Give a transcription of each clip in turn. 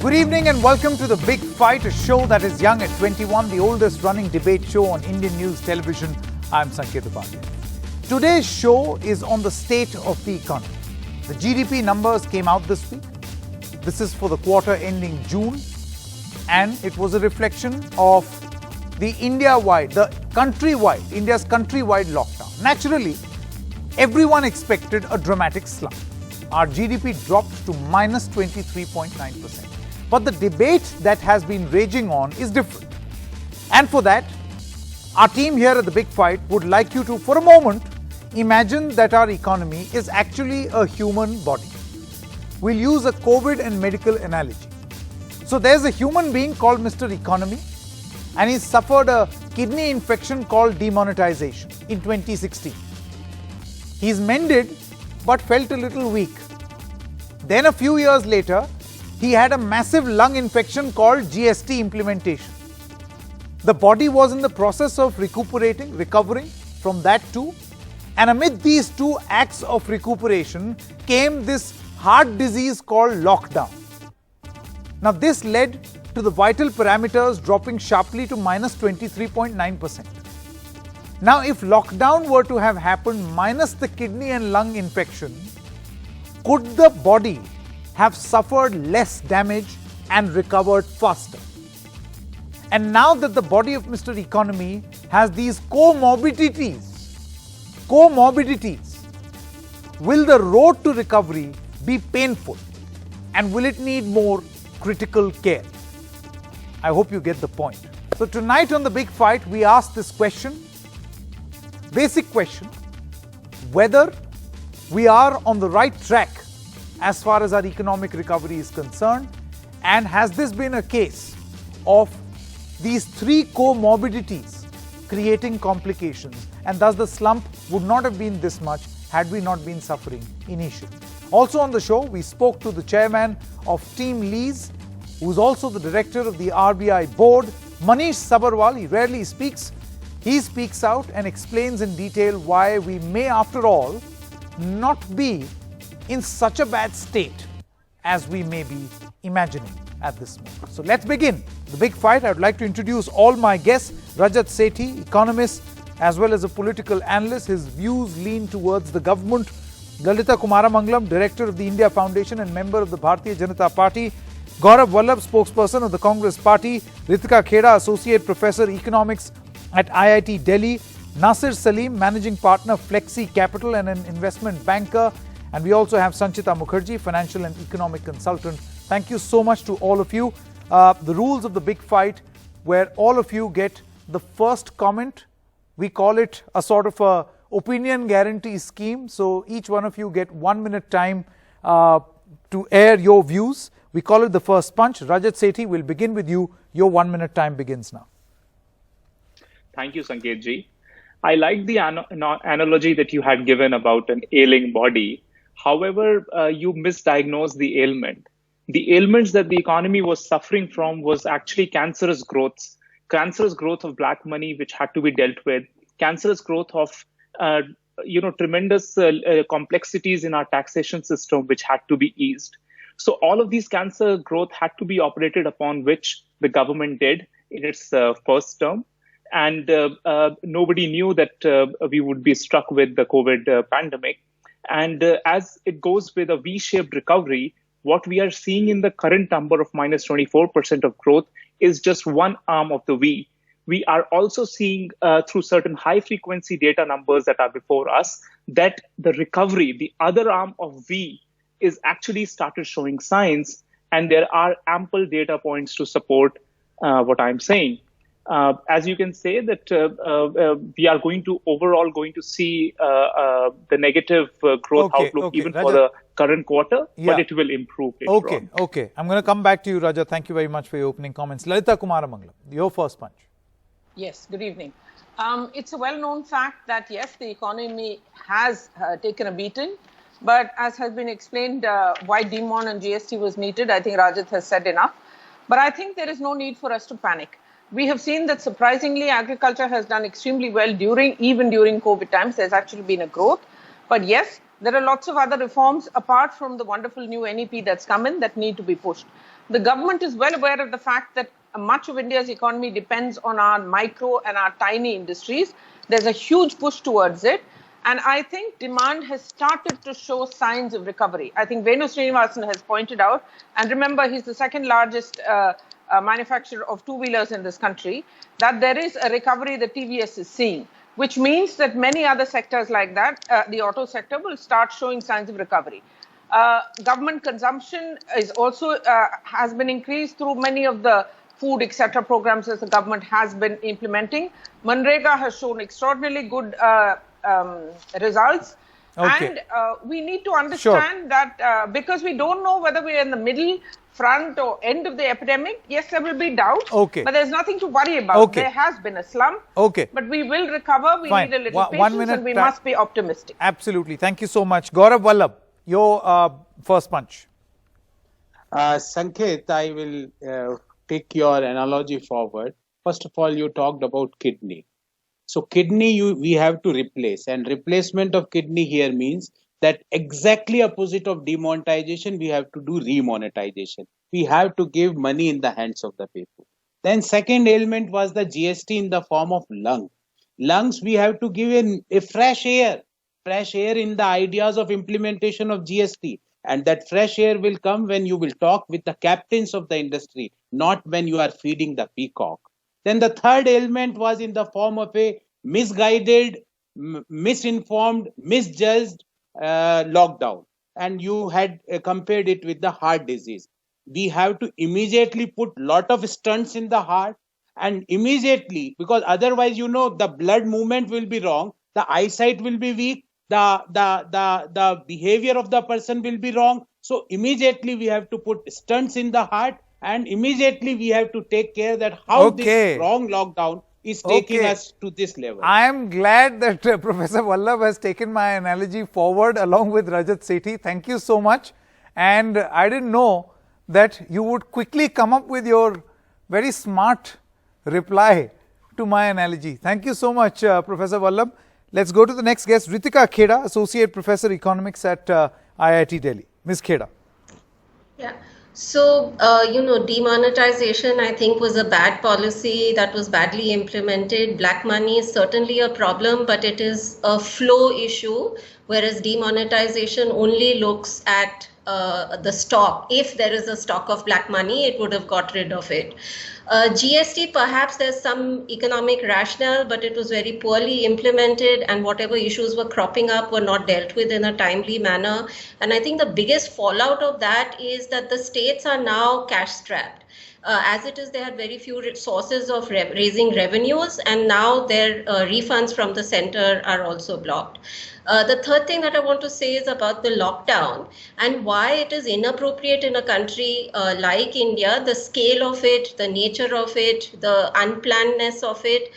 Good evening and welcome to The Big Fight, a show that is young at 21, the oldest running debate show on Indian news television. I'm Sanket Upadhyay. Today's show is on the state of the economy. The GDP numbers came out this week. This is for the quarter ending June, and it was a reflection of the India's countrywide lockdown. Naturally, everyone expected a dramatic slump. Our GDP dropped to minus 23.9%. But the debate that has been raging on is different. And for that, our team here at The Big Fight would like you to, for a moment, imagine that our economy is actually a human body. We'll use a COVID and medical analogy. So there's a human being called Mr. Economy, and he suffered a kidney infection called demonetization in 2016. He's mended, but felt a little weak. Then a few years later, he had a massive lung infection called GST implementation. The body was in the process of recovering from that too. And amid these two acts of recuperation came this heart disease called lockdown. Now this led to the vital parameters dropping sharply to minus 23.9%. Now if lockdown were to have happened minus the kidney and lung infection, could the body have suffered less damage and recovered faster? And now that the body of Mr. Economy has these co-morbidities, will the road to recovery be painful, and will it need more critical care? I hope you get the point. So tonight on The Big Fight, we ask this question, basic question, whether we are on the right track as far as our economic recovery is concerned, and has this been a case of these three co-morbidities creating complications, and thus the slump would not have been this much had we not been suffering initially. Also on the show, we spoke to the chairman of Team Lease, who is also the director of the RBI board, Manish Sabharwal. He rarely speaks. He speaks out and explains in detail why we may, after all, not be in such a bad state as we may be imagining at this moment. So let's begin The Big Fight. I would like to introduce all my guests. Rajat Sethi, economist as well as a political analyst. His views lean towards the government. Lalita Kumaramangalam, director of the India Foundation and member of the Bharatiya Janata Party. Gaurav Vallabh, spokesperson of the Congress Party. Ritika Kheda, associate professor economics at IIT Delhi. Nasir Salim, managing partner Flexi Capital and an investment banker. And we also have Sanchita Mukherjee, financial and economic consultant. Thank you so much to all of you. The rules of The Big Fight, where all of you get the first comment. We call it a sort of a opinion guarantee scheme. So each one of you get 1 minute time to air your views. We call it the first punch. Rajat Sethi, we'll begin with you. Your 1 minute time begins now. Thank you, Sanket ji. I like the analogy that you had given about an ailing body. However, you misdiagnosed the ailment. The ailments that the economy was suffering from was actually cancerous growth of black money, which had to be dealt with, cancerous growth of tremendous complexities in our taxation system, which had to be eased. So all of these cancer growth had to be operated upon, which the government did in its first term. And nobody knew that we would be struck with the COVID pandemic. And as it goes with a V-shaped recovery, what we are seeing in the current number of minus 24% of growth is just one arm of the V. We are also seeing through certain high-frequency data numbers that are before us that the recovery, the other arm of V, is actually started showing signs, and there are ample data points to support what I'm saying. As you can say that we are going to see the negative growth outlook even for the current quarter, but it will improve later on. Okay. I'm going to come back to you, Raja. Thank you very much for your opening comments. Lalita Kumaramangalam, your first punch. Yes, good evening. It's a well-known fact that, yes, the economy has taken a beating, but as has been explained, why demon and GST was needed, I think Rajat has said enough. But I think there is no need for us to panic. We have seen that surprisingly, agriculture has done extremely well even during COVID times. There's actually been a growth. But yes, there are lots of other reforms apart from the wonderful new NEP that's come in that need to be pushed. The government is well aware of the fact that much of India's economy depends on our micro and our tiny industries. There's a huge push towards it. And I think demand has started to show signs of recovery. I think Venu Srinivasan has pointed out, and remember, he's the second largest manufacturer of two-wheelers in this country, that there is a recovery that TVS is seeing, which means that many other sectors like that, the auto sector, will start showing signs of recovery. Government consumption is also has been increased through many of the food, etc. programs that the government has been implementing. Manrega has shown extraordinarily good results. Okay. And we need to understand that because we don't know whether we are in the middle, front or end of the epidemic, yes, there will be doubt, but there's nothing to worry about. There has been a slump, but we will recover. We need a little patience and we must be optimistic. Absolutely. Thank you so much. Gaurav Vallabh, your first punch. Sanket, I will take your analogy forward. First of all, you talked about kidney. So kidney we have to replace, and replacement of kidney here means that exactly opposite of demonetization, we have to do remonetization. We have to give money in the hands of the people. Then second ailment was the GST in the form of lung. Lungs, we have to give in a fresh air in the ideas of implementation of GST. And that fresh air will come when you will talk with the captains of the industry, not when you are feeding the peacock. Then the third ailment was in the form of a misguided, misinformed, misjudged lockdown. And you had compared it with the heart disease. We have to immediately put lot of stunts in the heart, and immediately, because otherwise, the blood movement will be wrong, the eyesight will be weak, the behavior of the person will be wrong. So immediately we have to put stunts in the heart, and immediately we have to take care that how this wrong lockdown is taking us to this level. I am glad that Professor Vallabh has taken my analogy forward along with Rajat Sethi. Thank you so much. And I didn't know that you would quickly come up with your very smart reply to my analogy. Thank you so much, Professor Vallabh. Let's go to the next guest, Ritika Kheda, Associate Professor Economics at IIT Delhi. Ms. Kheda. Yeah. So, demonetization, I think, was a bad policy that was badly implemented. Black money is certainly a problem, but it is a flow issue, whereas demonetization only looks at the stock. If there is a stock of black money, it would have got rid of it. GST, perhaps there's some economic rationale, but it was very poorly implemented, and whatever issues were cropping up were not dealt with in a timely manner. And I think the biggest fallout of that is that the states are now cash strapped. As it is, they had very few sources of raising revenues, and now their refunds from the center are also blocked. The third thing that I want to say is about the lockdown and why it is inappropriate in a country like India, the scale of it, the nature of it, the unplannedness of it.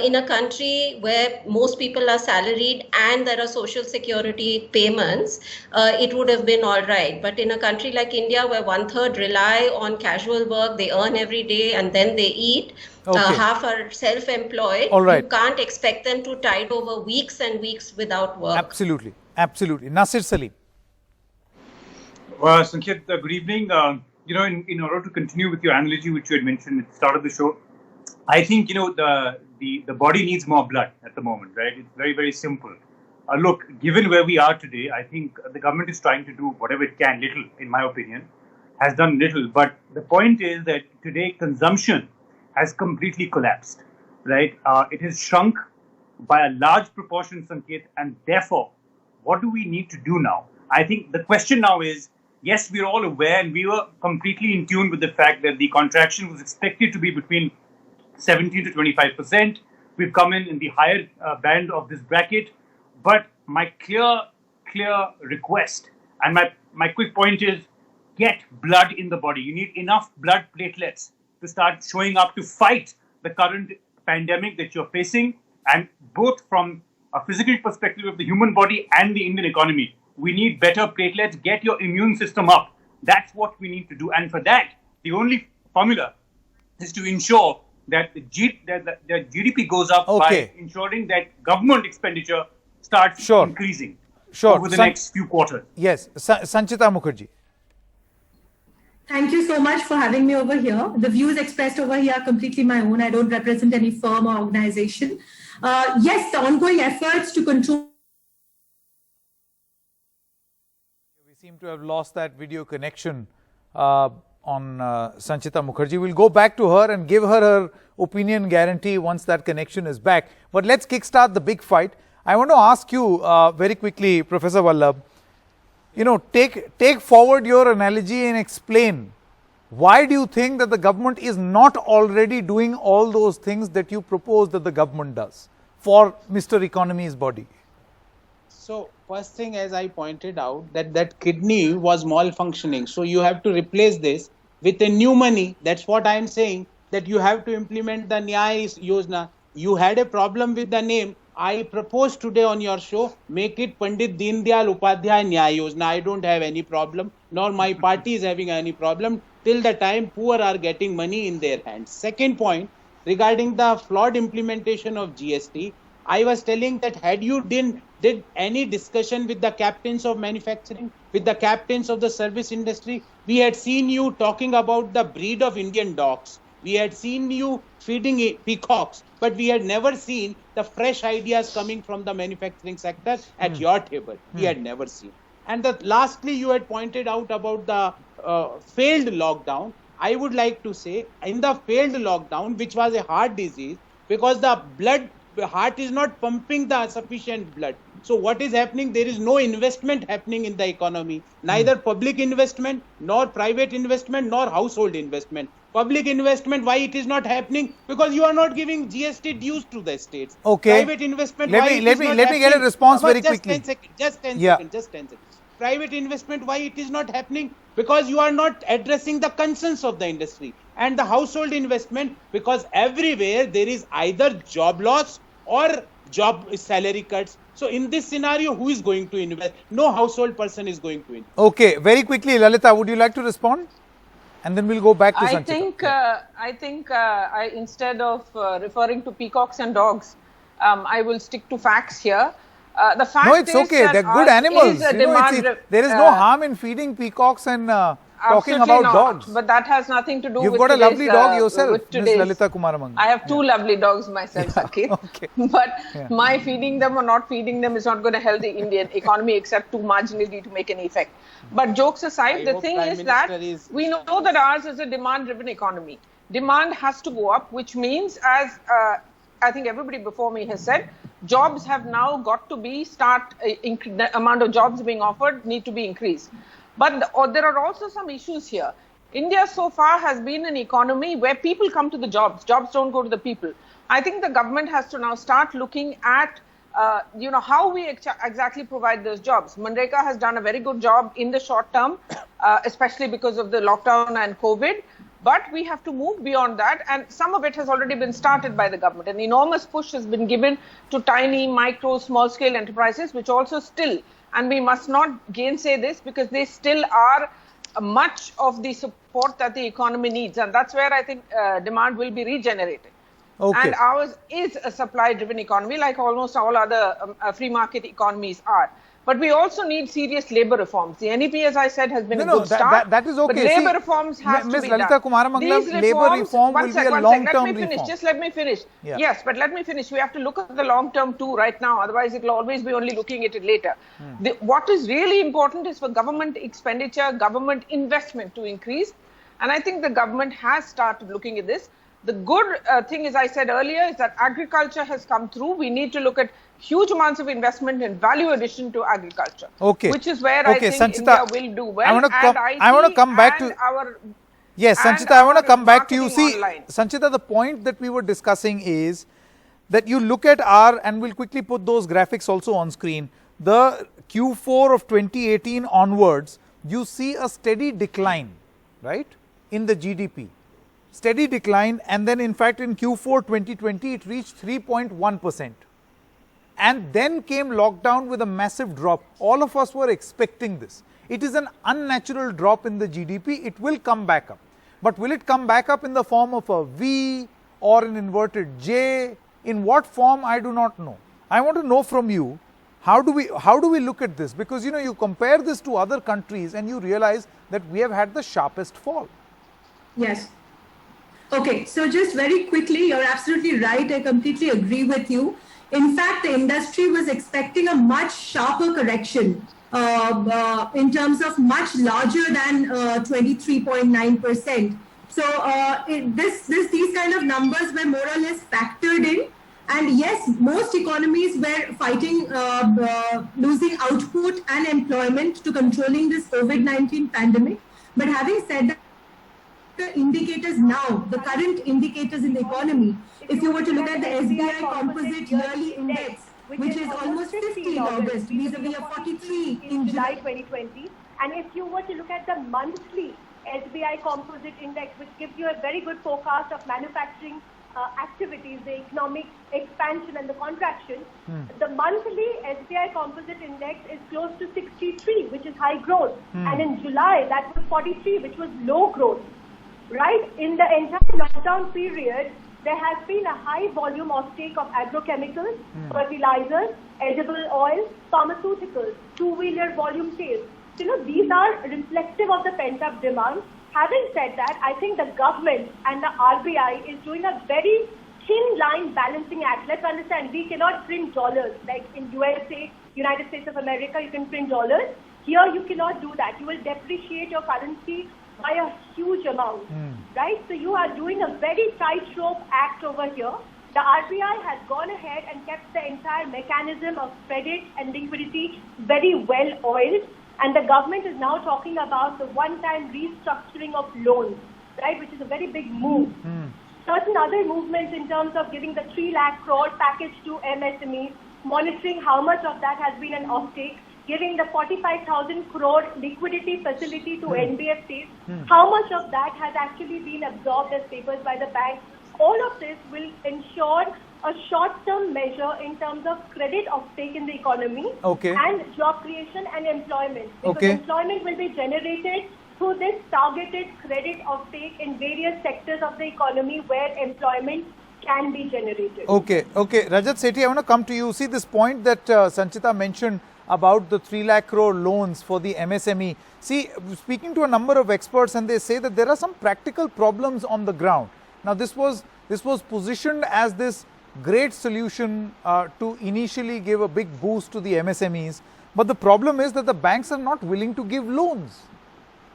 In a country where most people are salaried and there are social security payments, it would have been all right. But in a country like India, where 1/3 rely on casual work, they earn every day and then they eat, half are self-employed, you can't expect them to tide over weeks and weeks without work. Absolutely. Absolutely. Nasir Salim. Well, Sanket, good evening. In order to continue with your analogy, which you had mentioned at the start of the show, I think, the body needs more blood at the moment, right? It's very, very simple. Look, given where we are today, I think the government is trying to do whatever it can, little, in my opinion, has done little. But the point is that today consumption has completely collapsed, right? It has shrunk by a large proportion, Sanket, and therefore, what do we need to do now? I think the question now is, yes, we're all aware and we were completely in tune with the fact that the contraction was expected to be between 17 to 25%. We've come in the higher band of this bracket. But my clear request and my quick point is get blood in the body. You need enough blood platelets to start showing up to fight the current pandemic that you're facing. And both from a physical perspective of the human body and the Indian economy, we need better platelets. Get your immune system up. That's what we need to do. And for that, the only formula is to ensure that the GDP goes up by ensuring that government expenditure starts increasing over the next few quarters. Yes. Sanchita Mukherjee. Thank you so much for having me over here. The views expressed over here are completely my own. I don't represent any firm or organization. Yes, the ongoing efforts to control. We seem to have lost that video connection on Sanchita Mukherjee. We'll go back to her and give her opinion guarantee once that connection is back. But let's kickstart the big fight. I want to ask you very quickly, Professor Vallabh, take forward your analogy and explain why do you think that the government is not already doing all those things that you propose that the government does for Mr. Economy's body? So first thing, as I pointed out, that kidney was malfunctioning. So you have to replace this with a new money. That's what I am saying, that you have to implement the Nyaya Yojana. You had a problem with the name. I propose today on your show, make it Pandit Deen Dayal Upadhyay Nyaya Yojana. I don't have any problem, nor my party is having any problem till the time poor are getting money in their hands. Second point, regarding the flawed implementation of GST, I was telling that had you did any discussion with the captains of manufacturing, with the captains of the service industry, we had seen you talking about the breed of Indian dogs. We had seen you feeding peacocks, but we had never seen the fresh ideas coming from the manufacturing sector at your table. We had never seen. And lastly, you had pointed out about the failed lockdown. I would like to say, in the failed lockdown, which was a heart disease, because the heart is not pumping the sufficient blood. So what is happening? There is no investment happening in the economy, neither public investment, nor private investment, nor household investment. Public investment, why it is not happening? Because you are not giving GST dues to the states. Okay. Private investment, let me get a response very quickly. Just 10 seconds. Private investment, why it is not happening? Because you are not addressing the concerns of the industry. And the household investment, because everywhere there is either job loss or job salary cuts. So in this scenario, who is going to invest? No household person is going to invest. Okay, very quickly, Lalita, would you like to respond? And then we'll go back to Sanchita. I think instead of referring to peacocks and dogs, I will stick to facts here. The fact no, it's okay. They're good animals. There is no harm in feeding peacocks and talking about dogs. But that has nothing to do You've with got a lovely dog yourself, Ms. Lalita Kumaramanga. I have two lovely dogs myself, Saket. Okay. But my feeding them or not feeding them is not going to help the Indian economy except to marginally to make an effect. But jokes aside, the thing is that we know that ours is a demand-driven economy. Demand has to go up, which means, as I think everybody before me has said, jobs have now got to be the amount of jobs being offered need to be increased. But there are also some issues here. India so far has been an economy where people come to the jobs. Jobs don't go to the people. I think the government has to now start looking at how we exactly provide those jobs. Manreka has done a very good job in the short term, especially because of the lockdown and COVID. But we have to move beyond that, and some of it has already been started by the government. An enormous push has been given to tiny, micro, small-scale enterprises, which also still, and we must not gainsay this, because they still are much of the support that the economy needs. And that's where I think demand will be regenerated. Okay. And ours is a supply-driven economy, like almost all other free market economies are. But we also need serious labour reforms. The NEP, as I said, has been a good start. That is okay. But labour reforms has to be Ms. Lalita Kumaramangala, labour reform will be a long-term reform. Just let me finish. Yeah. Yes, but let me finish. We have to look at the long-term too right now. Otherwise, it will always be only looking at it later. What is really important is for government expenditure, government investment to increase. And I think the government has started looking at this. The good thing, as I said earlier, is that agriculture has come through. We need to look at huge amounts of investment and value addition to agriculture. Okay. Which is where I think Sanchita, India will do well. I want to come back to... Yes, Sanchita, I want to come back to you. See, Sanchita, the point that we were discussing is that you look at and we'll quickly put those graphics also on screen, the Q4 of 2018 onwards, you see a steady decline, right, in the GDP. Steady decline, and then in fact in Q4 2020 it reached 3.1%. And then came lockdown with a massive drop. All of us were expecting this. It is an unnatural drop in the GDP. It will come back up. But will it come back up in the form of a V or an inverted J? In what form, I do not know. I want to know from you How do we look at this? Because you compare this to other countries and you realize that we have had the sharpest fall. Yes. Okay, so just very quickly, you're absolutely right. I completely agree with you. In fact, the industry was expecting a much sharper correction in terms of much larger than 23.9%. So these kind of numbers were more or less factored in. And yes, most economies were fighting losing output and employment to controlling this COVID-19 pandemic. But having said that, the indicators now, the current indicators in the economy, if you were to look at the SBI Composite Yearly Index, which is almost 50 in August, vis-a-vis a 43 in July 2020, and if you were to look at the monthly SBI Composite Index, which gives you a very good forecast of manufacturing activities, the economic expansion and the contraction, the monthly SBI Composite Index is close to 63, which is high growth. And in July, that was 43, which was low growth. Right? In the entire lockdown period, there has been a high volume offtake of agrochemicals, fertilizers, edible oils, pharmaceuticals, two-wheeler volume sales. So, these are reflective of the pent-up demand. Having said that, I think the government and the RBI is doing a very thin line balancing act. Let's understand, we cannot print dollars. Like in USA, United States of America, you can print dollars. Here, you cannot do that. You will depreciate your currency by a huge amount, right? So you are doing a very tightrope act over here. The RBI has gone ahead and kept the entire mechanism of credit and liquidity very well oiled. And the government is now talking about the one-time restructuring of loans, right, which is a very big move. Certain other movements in terms of giving the 3 lakh crore package to MSMEs, monitoring how much of that has been an offtake, giving the 45,000 crore liquidity facility to NBFCs, how much of that has actually been absorbed as papers by the bank. All of this will ensure a short-term measure in terms of credit offtake in the economy and job creation and employment. Because employment will be generated through this targeted credit offtake in various sectors of the economy where employment can be generated. Okay. Rajat Sethi, I want to come to you. See this point that Sanchita mentioned about the 3 lakh crore loans for the MSME. See, speaking to a number of experts, and they say that there are some practical problems on the ground. Now, this was positioned as this great solution to initially give a big boost to the MSMEs. But the problem is that the banks are not willing to give loans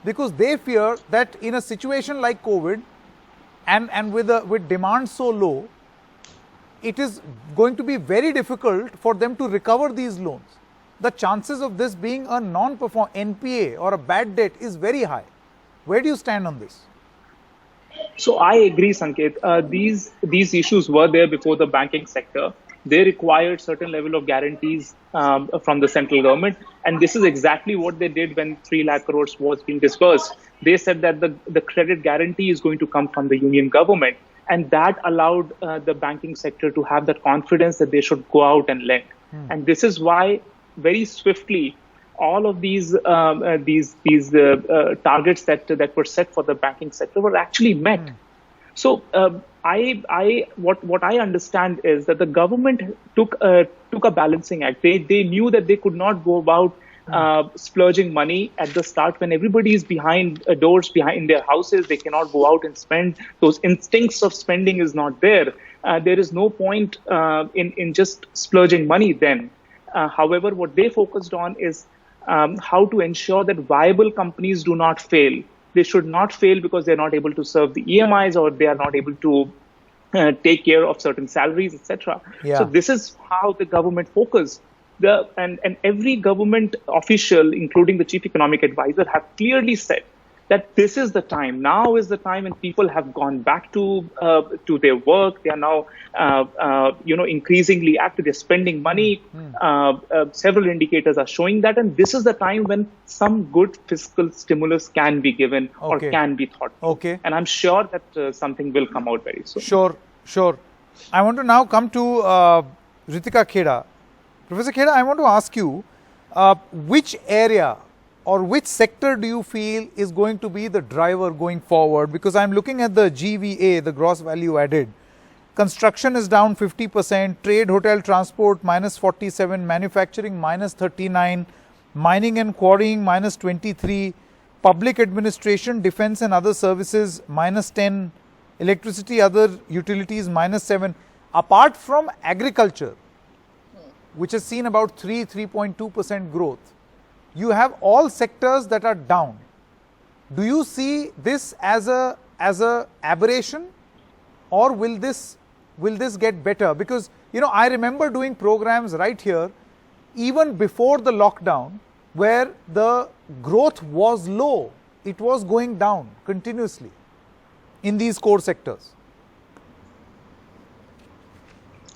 because they fear that in a situation like COVID and with demand so low, it is going to be very difficult for them to recover these loans. The chances of this being a non-perform NPA or a bad debt is very high. Where do you stand on this? So I agree, Sanket. These issues were there before the banking sector. They required certain level of guarantees from the central government. And this is exactly what they did when 3 lakh crores was being disbursed. They said that the credit guarantee is going to come from the union government. And that allowed the banking sector to have that confidence that they should go out and lend. And this is why very swiftly all of these targets that were set for the banking sector were actually met. So what I understand is that the government took a balancing act. They knew that they could not go about splurging money at the start when everybody is behind doors, behind their houses. They cannot go out and spend. Those instincts of spending is not there. There is no point in just splurging money then. However, what they focused on is how to ensure that viable companies do not fail. They should not fail because they're not able to serve the EMIs or they are not able to take care of certain salaries, etc. So this is how the government focused. And every government official, including the chief economic advisor, have clearly said that this is the time. Now is the time when people have gone back to their work. They are now, increasingly active. They're spending money. Several indicators are showing that, and this is the time when some good fiscal stimulus can be given or can be thought. And I'm sure that something will come out very soon. Sure. I want to now come to Ritika Kheda. Professor Kheda, I want to ask you, which area or which sector do you feel is going to be the driver going forward? Because I'm looking at the GVA, the gross value added, Construction is down 50%, trade, hotel, transport minus 47, manufacturing minus 39, mining and quarrying minus 23, public administration, defense and other services minus 10, electricity, other utilities minus 7. Apart from agriculture, which has seen about 3.2% growth, you have all sectors that are down. Do you see this as a aberration, or will this get better? Because I remember doing programs right here even before the lockdown where the growth was low. It was going down continuously in these core sectors.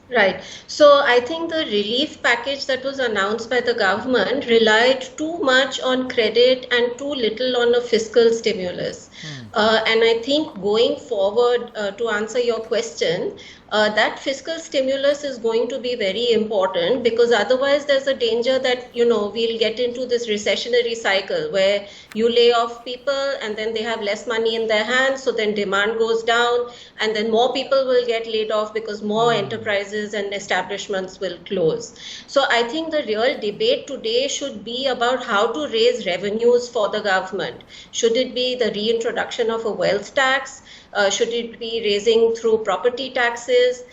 Right. So I think the relief package that was announced by the government relied too much on credit and too little on a fiscal stimulus. And I think going forward, to answer your question, that fiscal stimulus is going to be very important, because otherwise there's a danger that, we'll get into this recessionary cycle where you lay off people and then they have less money in their hands. So then demand goes down and then more people will get laid off because more enterprises and establishments will close. So I think the real debate today should be about how to raise revenues for the government. Should it be the reintroduction of a wealth tax? Should it be raising through property taxes?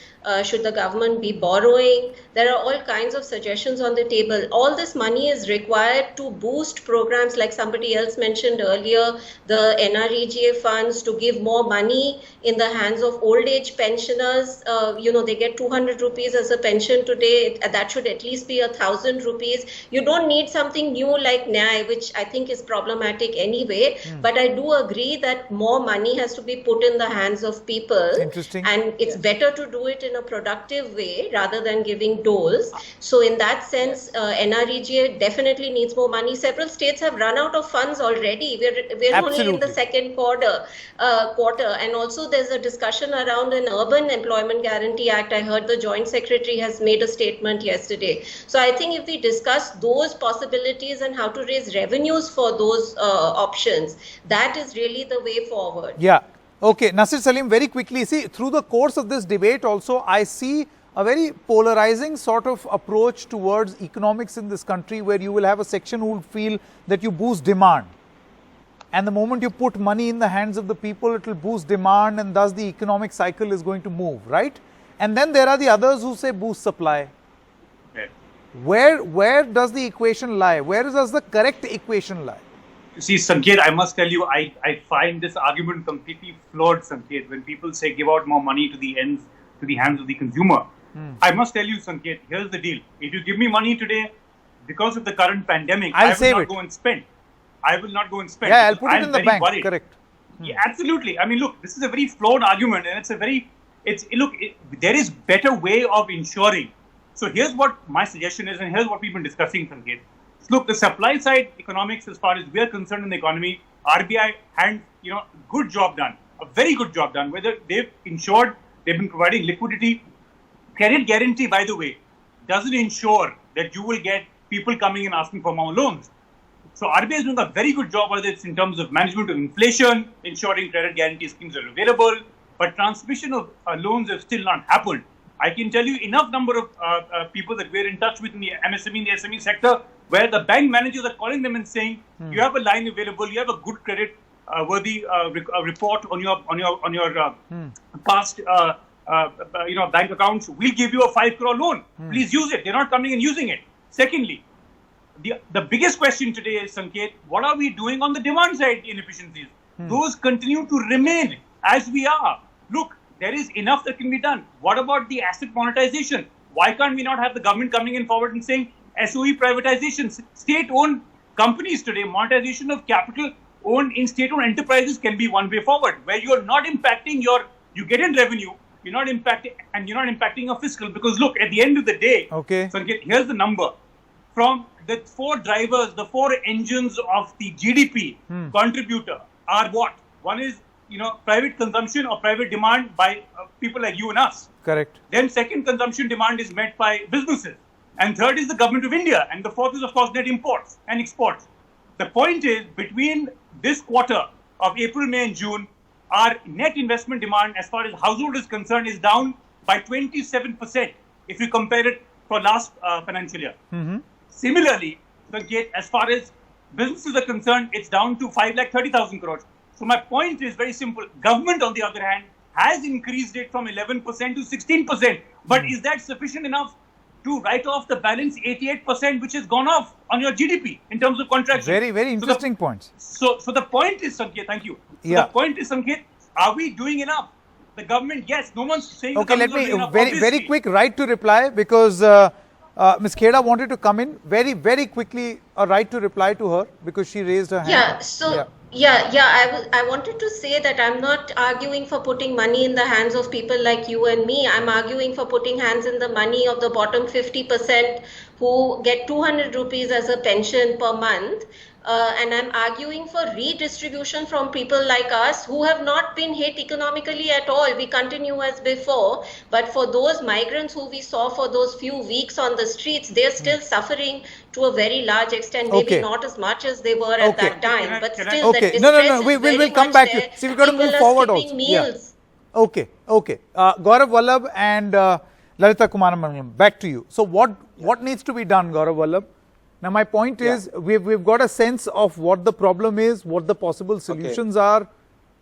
Should the government be borrowing? There are all kinds of suggestions on the table. All this money is required to boost programs like somebody else mentioned earlier, the NREGA funds, to give more money in the hands of old age pensioners. They get 200 rupees as a pension today. That should at least be 1,000 rupees. You don't need something new like Nyay, which I think is problematic anyway. But I do agree that more money has to be put in the hands of people. Interesting. And it's better to do it in a productive way rather than giving doles. So in that sense, NREGA definitely needs more money. Several states have run out of funds already. We're only in the second quarter. And also there's a discussion around an Urban Employment Guarantee Act. I heard the Joint Secretary has made a statement yesterday. So I think if we discuss those possibilities and how to raise revenues for those options, that is really the way forward. Yeah. Okay, Nasir Salim, very quickly, see, through the course of this debate also, I see a very polarizing sort of approach towards economics in this country, where you will have a section who will feel that you boost demand. And the moment you put money in the hands of the people, it will boost demand, and thus the economic cycle is going to move, right? And then there are the others who say boost supply. Yeah. Where does the equation lie? Where does the correct equation lie? See, Sanket, I must tell you, I find this argument completely flawed, Sanket, when people say give out more money to the hands of the consumer. I must tell you, Sanket, here's the deal. If you give me money today, because of the current pandemic, I will not go and spend. I will not go and spend. Yeah, I'll put it in the bank. Worried. Correct. Yeah, absolutely. I mean, look, this is a very flawed argument, and there is better way of ensuring. So here's what my suggestion is, and here's what we've been discussing, Sanket. Look, the supply side economics, as far as we are concerned in the economy, RBI had, good job done, a very good job done. Whether they've been providing liquidity. Credit guarantee, by the way, doesn't ensure that you will get people coming and asking for more loans. So RBI is doing a very good job, whether it's in terms of management of inflation, ensuring credit guarantee schemes are available, but transmission of loans have still not happened. I can tell you enough number of people that we're in touch with in the MSME and the SME sector, where the bank managers are calling them and saying, you have a line available, you have a good credit worthy report on your past bank accounts, we'll give you a 5 crore loan. Please use it. They're not coming and using it. Secondly, the biggest question today is, Sanket, what are we doing on the demand side inefficiencies? Those continue to remain as we are. Look, there is enough that can be done. What about the asset monetization? Why can't we not have the government coming in forward and saying SOE privatization, state-owned companies today, monetization of capital owned in state-owned enterprises can be one way forward, where you're not impacting you get in revenue, you're not impacting your fiscal, because look, at the end of the day, Sanket, here's the number. From the 4 drivers, the 4 engines of the GDP contributor are what? One is, private consumption or private demand by people like you and us. Correct. Then second, consumption demand is met by businesses. And third is the government of India. And the fourth is, of course, net imports and exports. The point is, between this quarter of April, May and June, our net investment demand as far as household is concerned is down by 27% if you compare it for last financial year. Similarly, Sanket, as far as businesses are concerned, it's down to 5,30,000 crores. So my point is very simple. Government, on the other hand, has increased it from 11% to 16%. But is that sufficient enough to write off the balance 88% which has gone off on your GDP in terms of contraction? Very, very interesting points. So the point is, Sanket, thank you. So the point is, Sanket, are we doing enough? The government, yes, no one's saying okay, let me very quick right to reply, because Ms. Kheda wanted to come in. Very quickly, a right to reply to her because she raised her hand. Yeah, so I wanted to say that I'm not arguing for putting money in the hands of people like you and me. I'm arguing for putting hands in the money of the bottom 50% who get 200 rupees as a pension per month. And I'm arguing for redistribution from people like us who have not been hit economically at all. We continue as before, but for those migrants who we saw for those few weeks on the streets, they're still suffering to a very large extent, maybe not as much as they were at that time, but still that distress we will come back to you. See, we've got to move forward also. Meals. Okay. Gaurav Vallabh and Lalitha Kumaramangalam, back to you. So what needs to be done, Gaurav Vallabh? Now, my point is, we've got a sense of what the problem is, what the possible solutions are.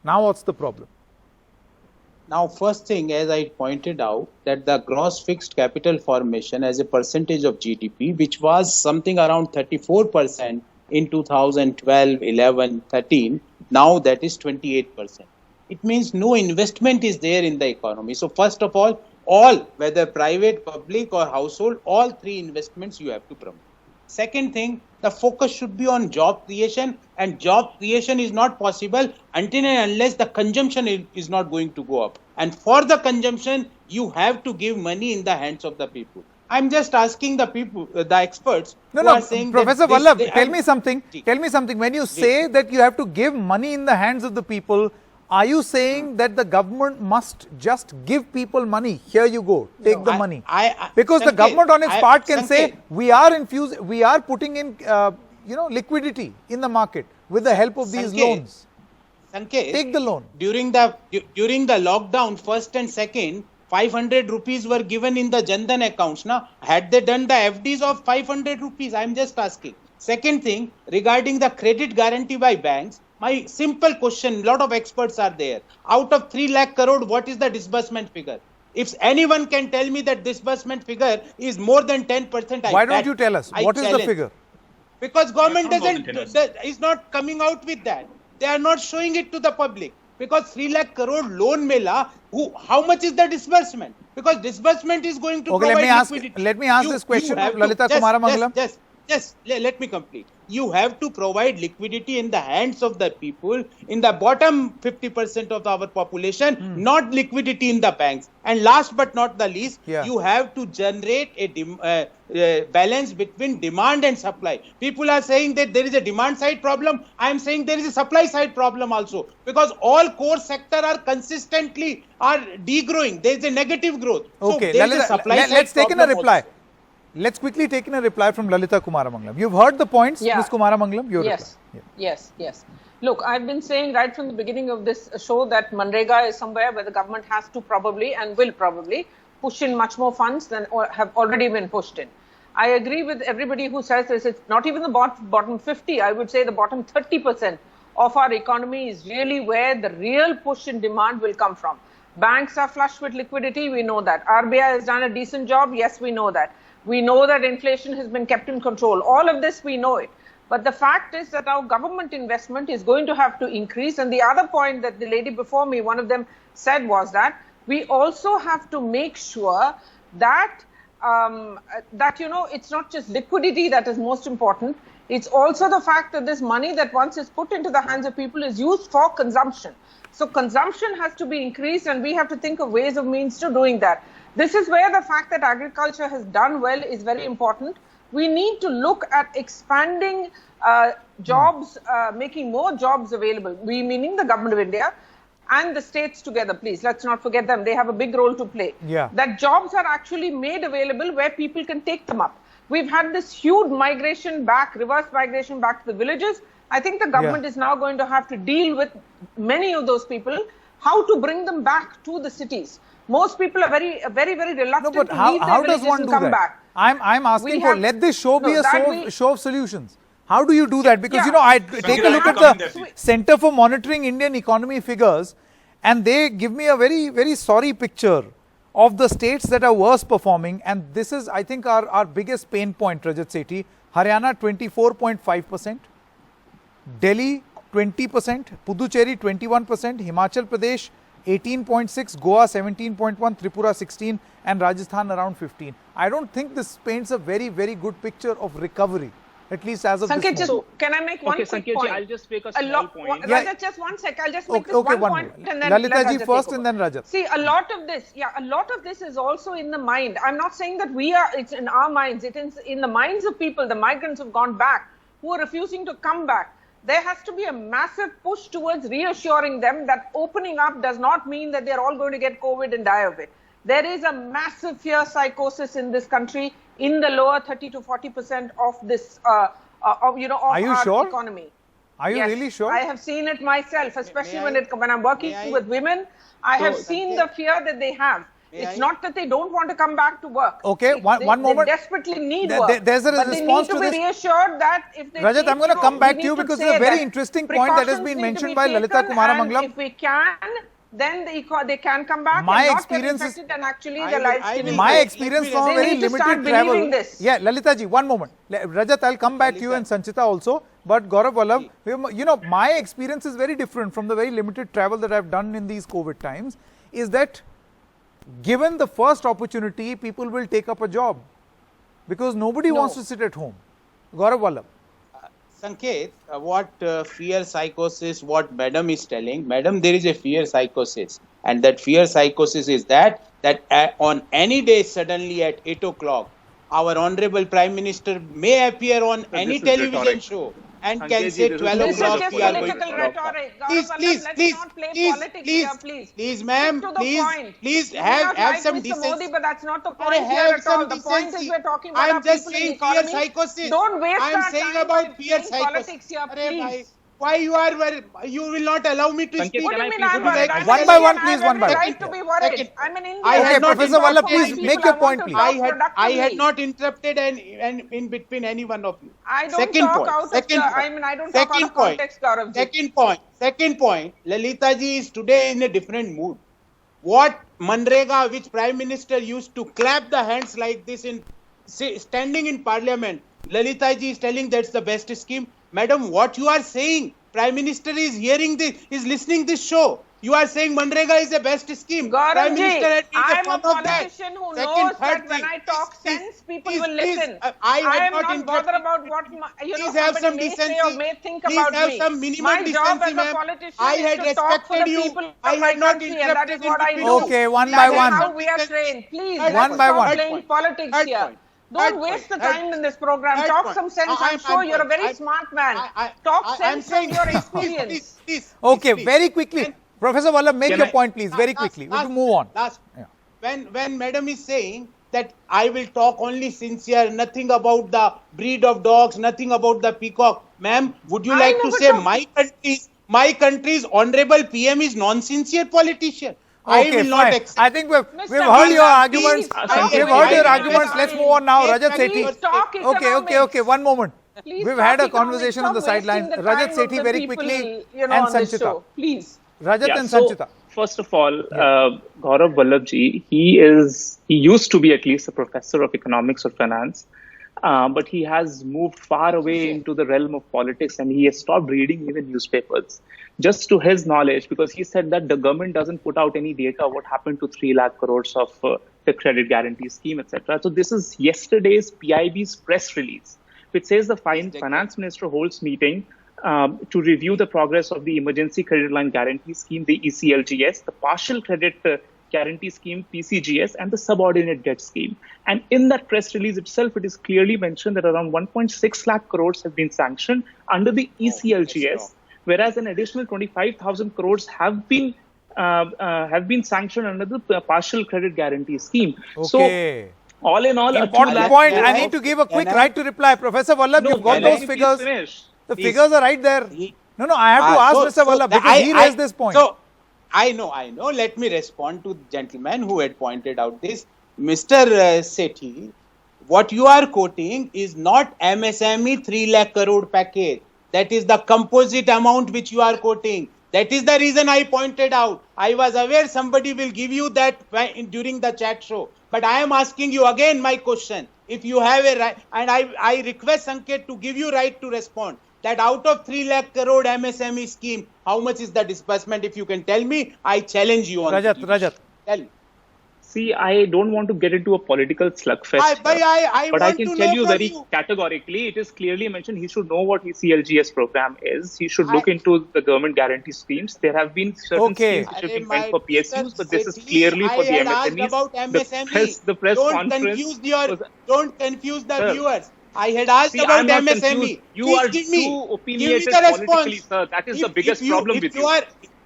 Now, what's the problem? Now, first thing, as I pointed out, that the gross fixed capital formation as a percentage of GDP, which was something around 34% in 2012, 11, 13, now that is 28%. It means no investment is there in the economy. So, first of all, whether private, public or household, all three investments you have to promote. Second thing, the focus should be on job creation, and job creation is not possible until and unless the consumption is not going to go up. And for the consumption, you have to give money in the hands of the people. I'm just asking the people, the experts who are saying Professor Vallabh, tell me something. When you say that you have to give money in the hands of the people, are you saying that the government must just give people money? Here you go, take the money. Because the government on its part can say, we are putting in, liquidity in the market with the help of these loans. Sanket, take the loan. During the lockdown, first and second, 500 rupees were given in the Jandan accounts. Now, had they done the FDs of 500 rupees? I'm just asking. Second thing, regarding the credit guarantee by banks, my simple question, lot of experts are there. Out of 3 lakh crore, what is the disbursement figure? If anyone can tell me that disbursement figure is more than 10%, why don't you tell us? What is the figure? Because government is not coming out with that. They are not showing it to the public. Because 3 lakh crore loan mela, how much is the disbursement? Because disbursement is going to provide liquidity. Let me ask this question to Lalitha Kumaramangalam. Just let me complete. You have to provide liquidity in the hands of the people, in the bottom 50% of our population, not liquidity in the banks. And last but not the least, you have to generate a balance between demand and supply. People are saying that there is a demand side problem. I am saying there is a supply side problem also, because all core sector are consistently degrowing. There is a negative growth. Okay, so let's take in a reply. Also. Let's quickly take in a reply from Lalitha Kumaramangalam. You've heard the points, Ms. Kumaramangalam. Yes. Look, I've been saying right from the beginning of this show that Manrega is somewhere where the government has to probably and will probably push in much more funds than have already been pushed in. I agree with everybody who says this. It's not even the bottom 50. I would say the bottom 30% of our economy is really where the real push in demand will come from. Banks are flush with liquidity. We know that. RBI has done a decent job. Yes, we know that. We know that inflation has been kept in control. All of this, we know it. But the fact is that our government investment is going to have to increase. And the other point that the lady before me, one of them said was that we also have to make sure that, it's not just liquidity that is most important. It's also the fact that this money that once is put into the hands of people is used for consumption. So consumption has to be increased, and we have to think of ways of means to doing that. This is where the fact that agriculture has done well is very important. We need to look at expanding jobs, making more jobs available. We, meaning the government of India and the states together, please. Let's not forget them. They have a big role to play. That jobs are actually made available where people can take them up. We've had this huge migration back, reverse migration back to the villages. I think the government is now going to have to deal with many of those people, how to bring them back to the cities. Most people are very reluctant No, but to how leave their does villages one and do come that? back. I'm asking We for, have- let this show be No, a that we- show of solutions. How do you do that? Because, Yeah. you know, I take a Sangeeta, look I at come in the there, please. Center for Monitoring Indian Economy figures, and they give me a very sorry picture of the states that are worst performing. And this is, I think, our biggest pain point, Rajat Sethi. Haryana, 24.5%. Delhi, 20%. Puducherry, 21%. Himachal Pradesh, 18.6, Goa 17.1, Tripura 16, and Rajasthan around 15. I don't think this paints a very good picture of recovery, at least as of Sanket, this moment. can I make one Okay, quick Sanket ji, point? I'll just make a small point. Yeah. Rajat, just 1 sec. I'll just make Okay, this one one point minute. and then Lalita let ji Rajat first take and over. then Rajat. See, a lot of this is also in the mind. I'm not saying that it's in our minds. It is in the minds of people. The migrants have gone back who are refusing to come back. There has to be a massive push towards reassuring them that opening up does not mean that they're all going to get COVID and die of it. There is a massive fear psychosis in this country in the lower 30 to 40% of this, of you our sure? economy. Are you Yes, really sure? I have seen it myself, especially May when I'm working may I- with women. I have seen the fear that they have. May It's I- not that they don't want to come back to work. Okay, one moment. They desperately need There- work. there's a but they response need to to be this. reassured that if they Rajat, I'm going to come back to you because it's a very interesting point that has been mentioned by Lalita Kumaramangalam. If we can, then they can come back My and not experience get is- infected and actually I their will- lives I can will- improve. My Let experience me from a They very need to start limited travel. believing this. Yeah, Lalita ji, one moment. Rajat, I'll come back to you and Sanchita also. But Gaurav Vallabh, you know, my experience is very different from the very limited travel that I've done in these COVID times. Is that given the first opportunity, people will take up a job because nobody wants to sit at home. Gaurav Vallabh. Sanket, what fear psychosis, what madam is telling, madam, there is a fear psychosis, and that fear psychosis is that on any day suddenly at 8 o'clock, our honorable prime minister may appear on any this is television rhetoric. show and Sanket can ji, say this is 12 This is o'clock just we are going political to lock down. rhetoric. Gaurav Please, Vallabh, please, let's please, not play please, politics please, here, please. please, ma'am, Stick to the please, point. please You may not have like some Mr. decency. Modi, but that's not the point Have here at all. some The point is decency. we're talking about I'm our just people in saying the fear economy. psychosis. Don't waste I'm our saying time about by fear playing psychosis. politics here, please. Why you will not allow me to Sanket, speak? What do Can you I mean please I'm have worried? a- I'm One an by Indian. one, I please, have one every by one. right to be worried. Second. I'm an Indian. I Okay, had not Professor Talk Vallabh, for please my people. make your I want point, to please. talk I had productively. not interrupted and in between any one of you. I don't Second talk point. out of Second the, point. I mean, I don't talk out Second of point. context, Gaurav ji. Second point. Lalita ji is today in a different mood. What Manrega, which Prime Minister used to clap the hands like this in standing in Parliament, Lalita ji is telling that's the best scheme. Madam, what you are saying, Prime Minister is hearing this, is listening this show. You are saying Manrega is the best scheme. Gaurav Prime ji, Minister had made I'm a fun of that. politician who Second, knows third that when thing. I talk Please, sense, people please, will please, listen. I had am not not bothered interrupted. about what Please have somebody some may decency. say or may think Please about have me. some minimum My job decency, as a ma'am. politician I is had to talk for the respected you. people I of my had not country, and that is interrupted what I in do. between. Okay, one That by is one. how we are trained. Please, Third let's One by stop one. playing politics Third here. point. Don't Third waste the point. time in this program. Third Talk point. some sense. I'm I'm sure you're a very fine. smart man. I'm Talk sense from saying- your please, experience. please, Okay, please. very quickly. Professor Vallabh, make Can your I- point, please, very quickly. We have to move on. Last. Yeah. When madam is saying that I will talk only sincere, nothing about the breed of dogs, nothing about the peacock. Ma'am, would you I like to never say talked- my country's honorable PM is non-sincere politician? I Okay, will not fine. accept. I think we've Mr. heard your Vallabh, arguments. please stop We've it. heard your I- arguments. I- Let's move on now. Rajat Please Sethi. talk Okay, economics. one moment. Please We've talk had a economics. conversation on the Stop sidelines. wasting the Rajat time of Sethi, the very people, quickly, and and this Sanchita. show. Please. Rajat and so Sanchita. first of all, Gaurav Vallabh ji, he used to be at least a professor of economics or finance, but he has moved far away into the realm of politics and he has stopped reading even newspapers. Just to his knowledge, because he said that the government doesn't put out any data what happened to 3 lakh crores of the credit guarantee scheme, etc. So this is yesterday's PIB's press release, which says the finance minister holds meeting to review the progress of the emergency credit line guarantee scheme, the ECLGS, the partial credit guarantee scheme, PCGS, and the subordinate debt scheme. And in that press release itself, it is clearly mentioned that around 1.6 lakh crores have been sanctioned under the ECLGS, whereas an additional 25,000 crores have been sanctioned under the partial credit guarantee scheme. Okay. So, all in all, Important point. I need to give a quick right to reply. Professor Vallabh, you've got those figures. The figures are right there. No, I have to ask Mr. Vallabh because he raised this point. I know. Let me respond to the gentleman who had pointed out this. Mr. Sethi, what you are quoting is not MSME 3 lakh crore package. That is the composite amount which you are quoting. That is the reason I pointed out. I was aware somebody will give you that during the chat show. But I am asking you again my question. If you have a right, and I request Sanket to give you right to respond, that out of 3 lakh crore MSME scheme, how much is the disbursement? If you can tell me, I challenge you on Rajat. Tell me. See, I don't want to get into a political slugfest, but I can tell you very categorically, it is clearly mentioned he should know what his CLGS program is. He should look into the government guarantee schemes. There have been certain schemes which have been meant for PSUs, but this is clearly for the MSMEs. About MSME. The press don't conference don't confuse the viewers. I had asked about MSME. You are too opinionated politically, sir. That is the biggest problem with you.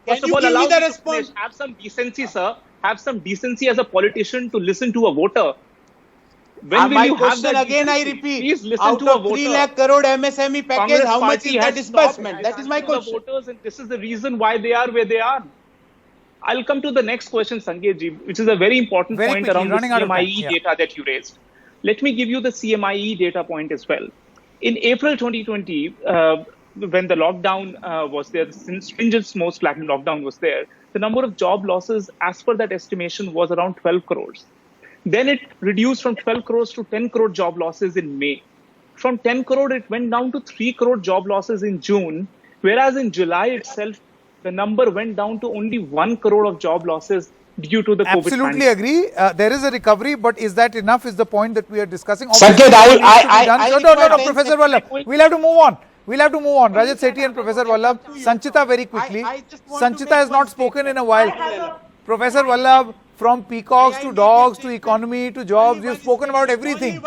First of all, allow me to finish. Have some decency, sir. Have some decency as a politician to listen to a voter. When will you have that again? decency? I repeat. Please listen out to a of voter. 3 lakh crore MSME package, Congress how much Party is the disbursement? That is my question. The voters, and this is the reason why they are where they are. I'll come to the next question, Sanjay ji, which is a very important point around the CMIE data that you raised. Let me give you the CMIE data point as well. In April 2020, when the lockdown was there, the stringent most lockdown was there, the number of job losses as per that estimation was around 12 crores. Then it reduced from 12 crores to 10 crore job losses in May. From 10 crore, it went down to 3 crore job losses in June, whereas in July itself, the number went down to only 1 crore of job losses due to the COVID Absolutely pandemic. agree. There is a recovery, but is that enough is the point that we are discussing. Sanket, No, Professor Vallabh. We'll have to move on. Rajat Sethi and Professor Vallabh. Sanchita, very quickly. Sanchita has not spoken in a while. Professor Vallabh, from peacocks to dogs to economy to jobs, you've spoken about everything.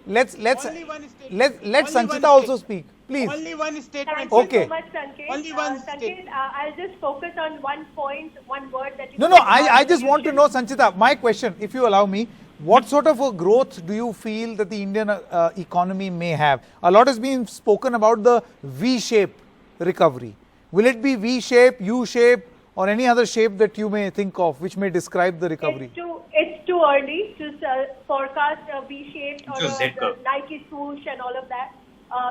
Let Sanchita also speak, please. Only one statement. Okay. Thank you so much, Sanket. Only one Sanket, I'll just focus on one point, one word that you... No, I just want to know, Sanchita, my question, if you allow me, what sort of a growth do you feel that the Indian economy may have? A lot has been spoken about the V-shape recovery. Will it be V-shape, U-shape, or any other shape that you may think of, which may describe the recovery? It's too early to forecast a V-shaped or a Nike swoosh and all of that.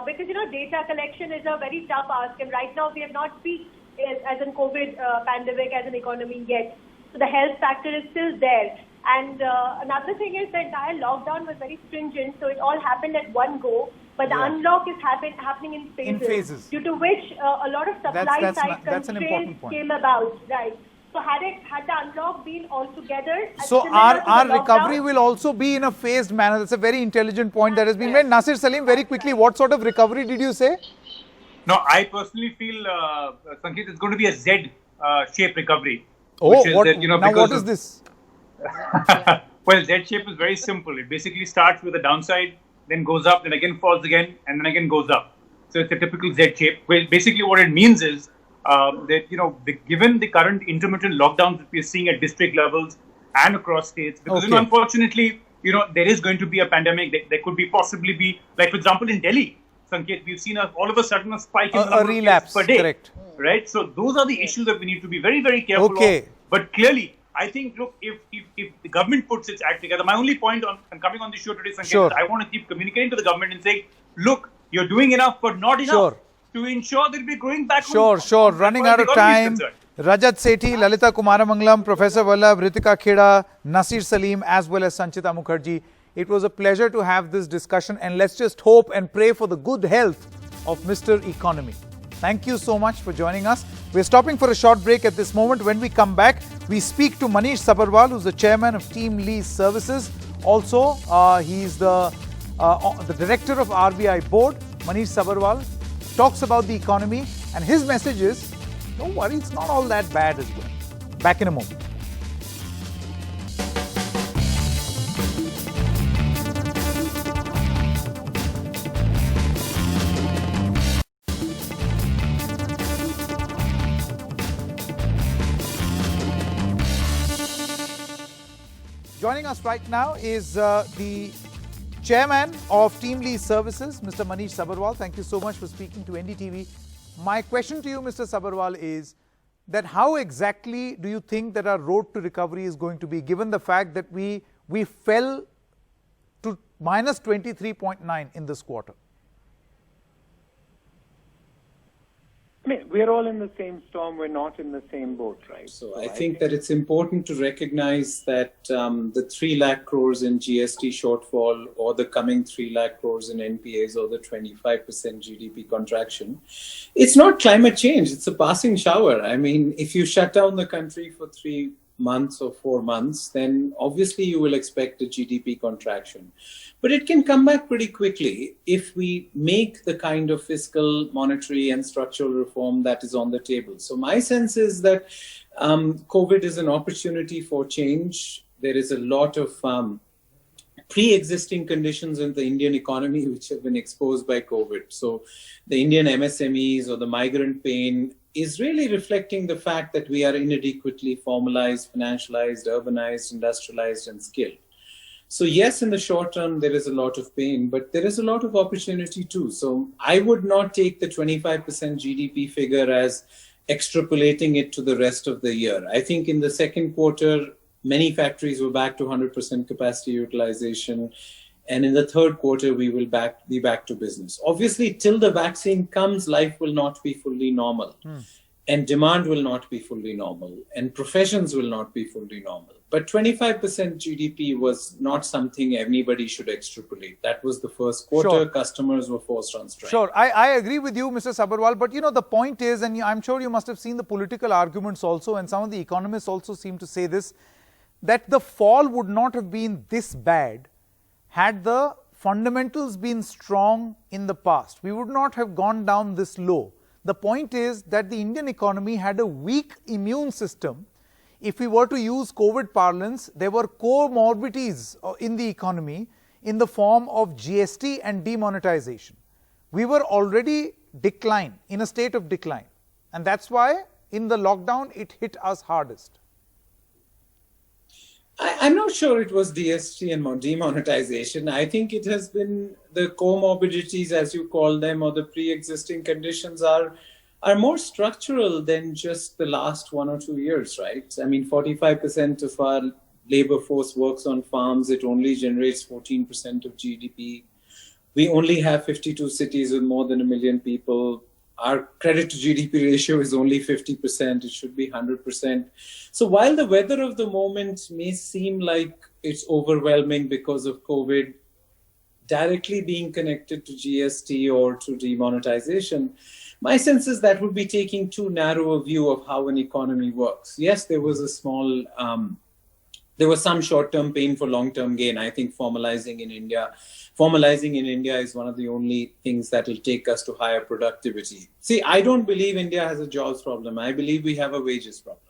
Because, data collection is a very tough ask. And right now, we have not peaked as in COVID pandemic as an economy yet. So the health factor is still there. And another thing is the entire lockdown was very stringent. So it all happened at one go. But the unlock is happening in phases. Due to which a lot of supply side constraints came about. Right. So had the unlock been all together... So our recovery will also be in a phased manner. That's a very intelligent point that has been made. Nasir Salim, very quickly, what sort of recovery did you say? No, I personally feel, Sanket, it's going to be a Z-shape recovery. Oh, what is this? Well, Z-shape is very simple. It basically starts with a downside, then goes up, then again falls again, and then again goes up. So it's a typical Z-shape. Well, basically what it means is that, given the current intermittent lockdowns that we're seeing at district levels and across states, because unfortunately, there is going to be a pandemic. There could be possibly be, like for example, in Delhi, Sanket, we've seen all of a sudden a spike in the number of cases per day. Correct. Right? So those are the issues that we need to be very, very careful of. But clearly, I think, look, if the government puts its act together, my only point on coming on the show today, Sanket, is I want to keep communicating to the government and saying, look, you're doing enough, but not enough to ensure that we're going back home. Sure. Running out of time. Rajat Sethi, Lalita Kumaramangalam, Professor Vallabh, Ritika Kheda, Nasir Salim, as well as Sanchita Mukherjee. It was a pleasure to have this discussion, and let's just hope and pray for the good health of Mr. Economy. Thank you so much for joining us. We're stopping for a short break at this moment. When we come back, we speak to Manish Sabharwal, who's the chairman of Team Lease Services. Also, he's the director of RBI board. Manish Sabharwal talks about the economy, and his message is, don't worry, it's not all that bad as well. Back in a moment. Joining us right now is the chairman of Team Lease Services, Mr. Manish Sabharwal. Thank you so much for speaking to NDTV. My question to you, Mr. Sabharwal, is that how exactly do you think that our road to recovery is going to be, given the fact that we fell to minus 23.9 in this quarter? I mean, we're all in the same storm. We're not in the same boat, right? So I think that it's important to recognize that the 3 lakh crores in GST shortfall, or the coming 3 lakh crores in NPAs, or the 25% GDP contraction, it's not climate change. It's a passing shower. I mean, if you shut down the country for 3 months or 4 months, then obviously you will expect a GDP contraction. But it can come back pretty quickly if we make the kind of fiscal, monetary and structural reform that is on the table. So my sense is that COVID is an opportunity for change. There is a lot of pre-existing conditions in the Indian economy which have been exposed by COVID. So the Indian MSMEs or the migrant pain is really reflecting the fact that we are inadequately formalized, financialized, urbanized, industrialized and skilled. So yes, in the short term, there is a lot of pain, but there is a lot of opportunity too. So I would not take the 25% GDP figure as extrapolating it to the rest of the year. I think in the second quarter, many factories were back to 100% capacity utilization. And in the third quarter, we will be back to business. Obviously, till the vaccine comes, life will not be fully normal. And demand will not be fully normal. And professions will not be fully normal. But 25% GDP was not something anybody should extrapolate. That was the first quarter. Sure. Customers were forced on strike. Sure. I agree with you, Mr. Sabharwal. But, you know, the point is, and I'm sure you must have seen the political arguments also, and some of the economists also seem to say this, that the fall would not have been this bad had the fundamentals been strong in the past. We would not have gone down this low. The point is that the Indian economy had a weak immune system. If we were to use COVID parlance, there were co-morbidities in the economy in the form of GST and demonetization. We were already in a state of decline. And that's why in the lockdown, it hit us hardest. I'm not sure it was DST and demonetization. I think it has been the co-morbidities, as you call them, or the pre-existing conditions are more structural than just the last 1 or 2 years, right? I mean, 45% of our labor force works on farms. It only generates 14% of GDP. We only have 52 cities with more than 1 million people. Our credit to GDP ratio is only 50%. It should be 100%. So while the weather of the moment may seem like it's overwhelming because of COVID, directly being connected to GST or to demonetization, my sense is that would be taking too narrow a view of how an economy works. Yes, there was a small, there was some short-term pain for long-term gain. I think formalizing in India is one of the only things that will take us to higher productivity. See, I don't believe India has a jobs problem. I believe we have a wages problem.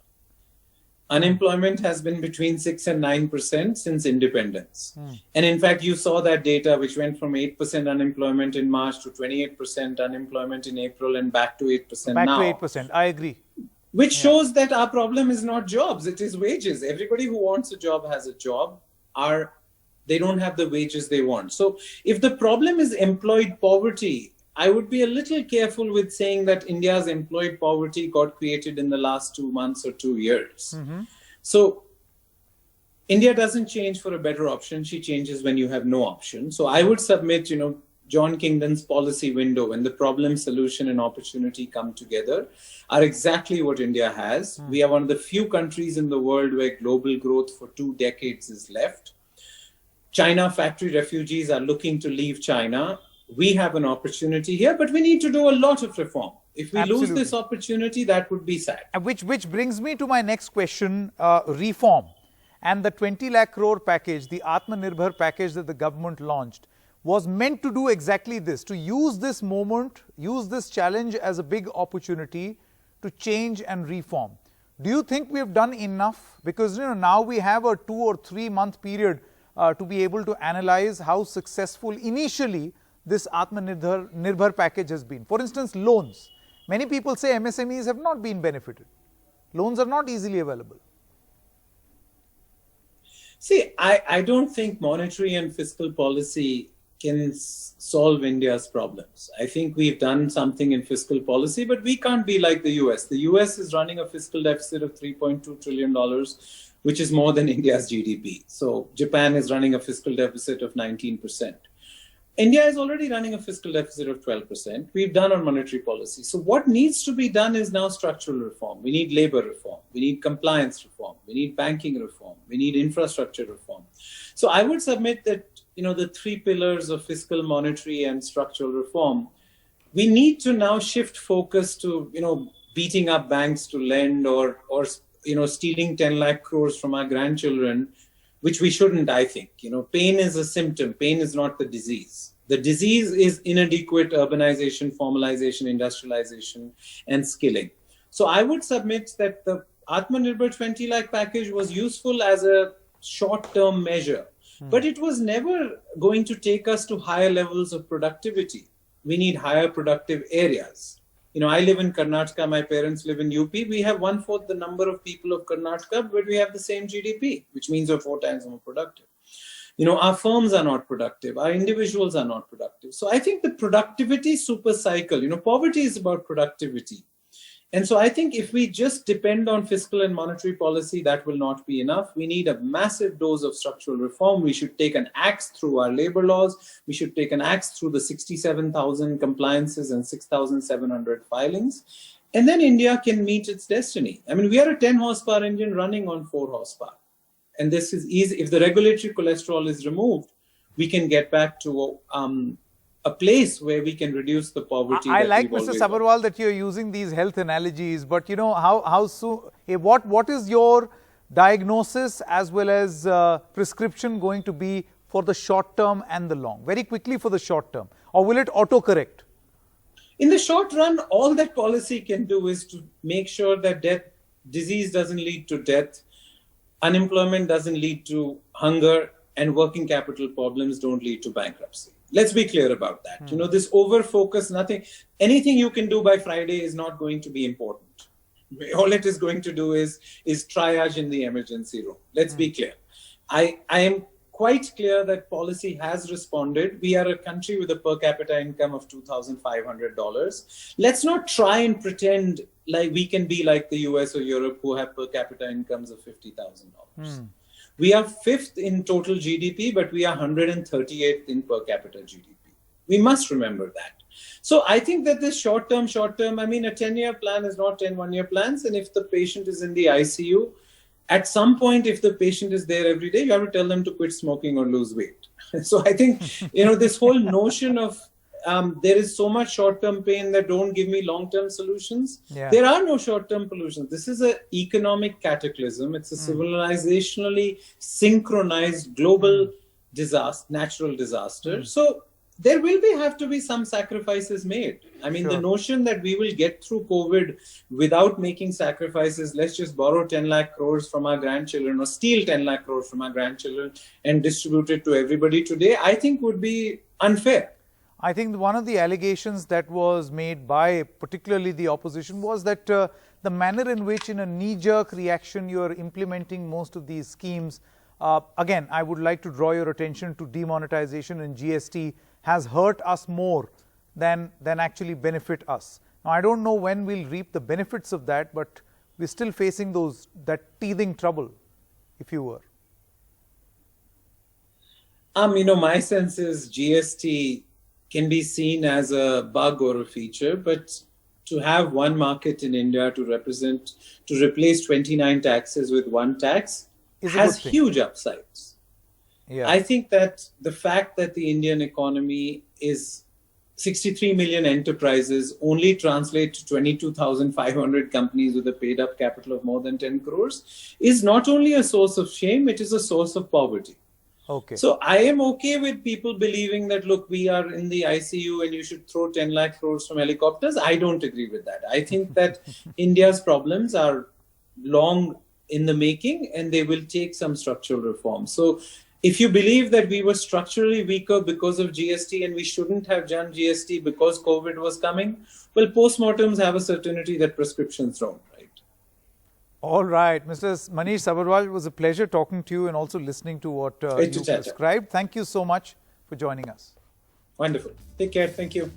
Unemployment has been between 6 and 9% since independence. And in fact, you saw that data which went from 8% unemployment in March to 28% unemployment in April and back to 8% now. Back to 8%, I agree. Which shows that our problem is not jobs, it is wages. Everybody who wants a job has a job. They don't have the wages they want. So if the problem is employed poverty, I would be a little careful with saying that India's employed poverty got created in the last 2 months or 2 years. So India doesn't change for a better option. She changes when you have no option. So I would submit, John Kingdon's policy window, when the problem, solution and opportunity come together, are exactly what India has. We are one of the few countries in the world where global growth for 2 decades is left. China factory refugees are looking to leave China. We have an opportunity here, but we need to do a lot of reform. If we lose this opportunity, that would be sad. Which brings me to my next question, reform. And the 20 lakh crore package, the Atmanirbhar package that the government launched, was meant to do exactly this, to use this moment, use this challenge as a big opportunity to change and reform. Do you think we have done enough? Because now we have a 2 or 3 month period to be able to analyze how successful initially this Atmanirbhar package has been. For instance, loans. Many people say MSMEs have not been benefited. Loans are not easily available. See, I don't think monetary and fiscal policy can solve India's problems. I think we've done something in fiscal policy, but we can't be like the US. The US is running a fiscal deficit of $3.2 trillion, which is more than India's GDP. So Japan is running a fiscal deficit of 19%. India is already running a fiscal deficit of 12%. We've done our monetary policy. So what needs to be done is now structural reform. We need labor reform. We need compliance reform. We need banking reform. We need infrastructure reform. So I would submit that, the three pillars of fiscal, monetary, and structural reform, we need to now shift focus to, beating up banks to lend or stealing 10 lakh crores from our grandchildren, which we shouldn't, I think. Pain is a symptom. Pain is not the disease. The disease is inadequate urbanization, formalization, industrialization, and skilling. So I would submit that the Atmanirbhar 20 lakh package was useful as a short-term measure, but it was never going to take us to higher levels of productivity. We need higher productive areas. I live in Karnataka, my parents live in UP. We have 1/4 the number of people of Karnataka, but we have the same GDP, which means we're 4 times more productive. Our firms are not productive. Our individuals are not productive. So I think the productivity super cycle, poverty is about productivity. And so I think if we just depend on fiscal and monetary policy, that will not be enough. We need a massive dose of structural reform. We should take an axe through our labor laws. We should take an axe through the 67,000 compliances and 6,700 filings. And then India can meet its destiny. I mean, we are a 10 horsepower engine running on 4 horsepower. And this is easy. If the regulatory cholesterol is removed, we can get back to a place where we can reduce the poverty. I like, Mr. Sabharwal, that you're using these health analogies, but how soon, what is your diagnosis as well as prescription going to be for the short term and the long? Very quickly for the short term, or will it autocorrect? In the short run, all that policy can do is to make sure that disease doesn't lead to death, unemployment doesn't lead to hunger, and working capital problems don't lead to bankruptcy. Let's be clear about that. This over-focus, anything you can do by Friday is not going to be important. All it is going to do is triage in the emergency room. Let's be clear. I am quite clear that policy has responded. We are a country with a per capita income of $2,500. Let's not try and pretend like we can be like the US or Europe who have per capita incomes of $50,000. We are 5th in total GDP, but we are 138th in per capita GDP. We must remember that. So I think that this short term, I mean, a 10-year plan is not 10 one-year plans. And if the patient is in the ICU, at some point, if the patient is there every day, you have to tell them to quit smoking or lose weight. So I think, this whole notion of there is so much short-term pain that don't give me long-term solutions. Yeah. There are no short-term solutions. This is an economic cataclysm. It's a civilizationally synchronized global disaster, natural disaster. So there will have to be some sacrifices made. I mean, the notion that we will get through COVID without making sacrifices, let's just borrow 10 lakh crores from our grandchildren or steal 10 lakh crores from our grandchildren and distribute it to everybody today, I think would be unfair. I think one of the allegations that was made by particularly the opposition was that the manner in which in a knee-jerk reaction you are implementing most of these schemes, again, I would like to draw your attention to demonetization and GST has hurt us more than actually benefit us. Now, I don't know when we'll reap the benefits of that, but we're still facing that teething trouble, if you were. My sense is GST can be seen as a bug or a feature, but to have one market in India to replace 29 taxes with one tax has huge upsides. Yeah. I think that the fact that the Indian economy is 63 million enterprises only translate to 22,500 companies with a paid up capital of more than 10 crores is not only a source of shame, it is a source of poverty. Okay. So I am okay with people believing that, look, we are in the ICU and you should throw 10 lakh crores from helicopters. I don't agree with that. I think that India's problems are long in the making and they will take some structural reform. So if you believe that we were structurally weaker because of GST and we shouldn't have done GST because COVID was coming, well, postmortems have a certainty that prescriptions don't, right? All right. Mr. Manish Sabharwal, it was a pleasure talking to you and also listening to what you described. Thank you so much for joining us. Wonderful. Take care. Thank you.